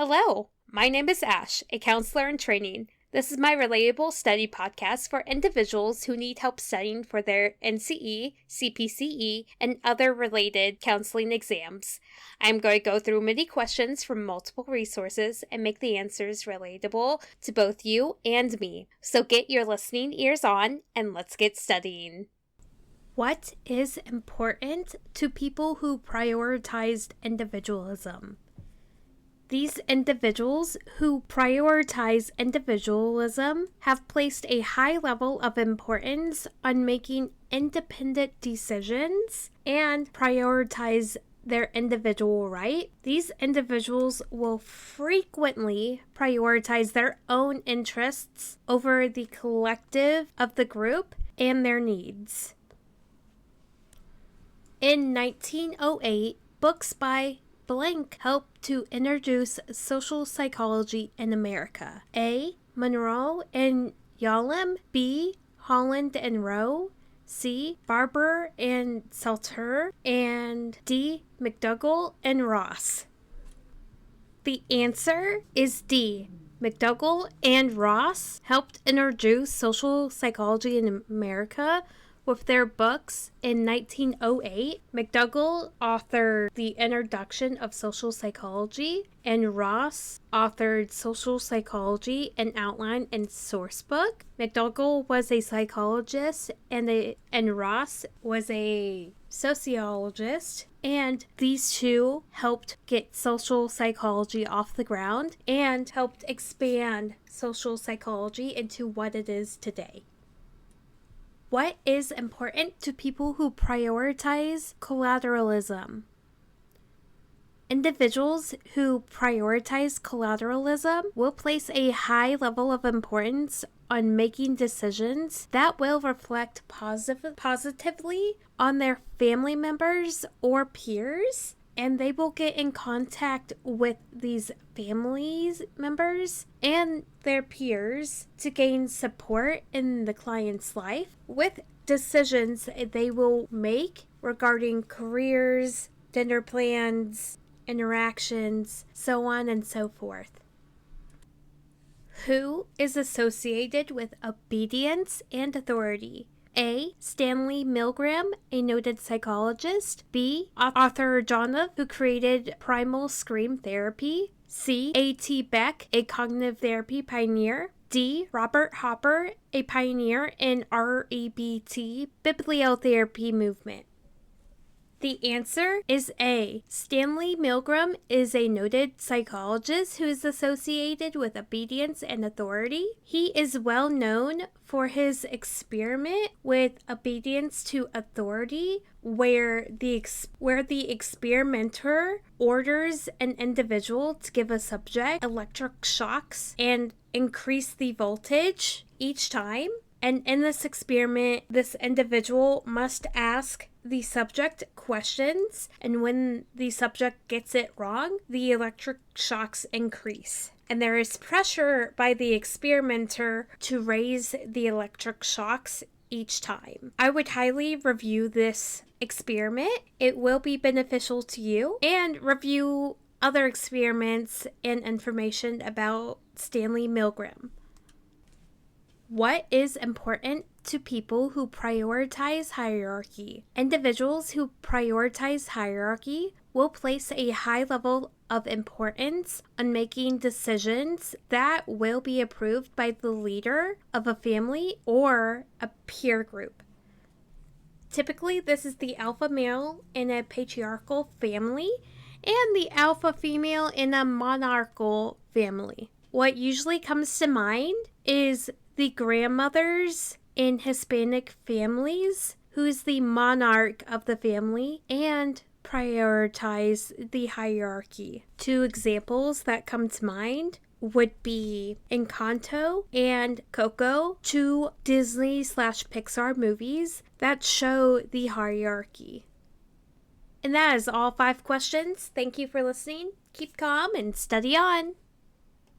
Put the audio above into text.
Hello, my name is Ash, a counselor in training. This is my Relatable study podcast for individuals who need help studying for their NCE, CPCE, and other related counseling exams. I'm going to go through many questions from multiple resources and make the answers relatable to both you and me. So get your listening ears on and let's get studying. What is important to people who prioritized individualism? These individuals who prioritize individualism have placed a high level of importance on making independent decisions and prioritize their individual right. These individuals will frequently prioritize their own interests over the collective of the group and their needs. In 1908, books by blank helped to introduce social psychology in America. A. Monroe and Yalom. B. Holland and Rowe. C. Barber and Salter. And D. McDougall and Ross. The answer is D. McDougall and Ross helped introduce social psychology in America with their books in 1908. McDougall authored The Introduction of Social Psychology, and Ross authored Social Psychology, an outline and source book. McDougall was a psychologist, and Ross was a sociologist, and these two helped get social psychology off the ground and helped expand social psychology into what it is today. What is important to people who prioritize collateralism? Individuals who prioritize collateralism will place a high level of importance on making decisions that will reflect positively on their family members or peers, and they will get in contact with these family members and their peers to gain support in the client's life with decisions they will make regarding careers, dinner plans, interactions, so on and so forth. Who is associated with obedience and authority? A. Stanley Milgram, a noted psychologist. B. Arthur Jonah, who created primal scream therapy. C. A.T. Beck, a cognitive therapy pioneer. D. Robert Hopper, a pioneer in REBT bibliotherapy movement. The answer is A. Stanley Milgram is a noted psychologist who is associated with obedience and authority. He is well known for his experiment with obedience to authority, where the experimenter orders an individual to give a subject electric shocks and increase the voltage each time. And in this experiment, this individual must ask the subject questions, and when the subject gets it wrong, the electric shocks increase. And there is pressure by the experimenter to raise the electric shocks each time. I would highly review this experiment. It will be beneficial to you, and review other experiments and information about Stanley Milgram. What is important to people who prioritize hierarchy? Individuals who prioritize hierarchy will place a high level of importance on making decisions that will be approved by the leader of a family or a peer group. Typically, this is the alpha male in a patriarchal family and the alpha female in a monarchical family. What usually comes to mind is the grandmothers in Hispanic families, who is the monarch of the family, and prioritize the hierarchy. Two examples that come to mind would be Encanto and Coco, two Disney/Pixar movies that show the hierarchy. And that is all 5 questions. Thank you for listening. Keep calm and study on.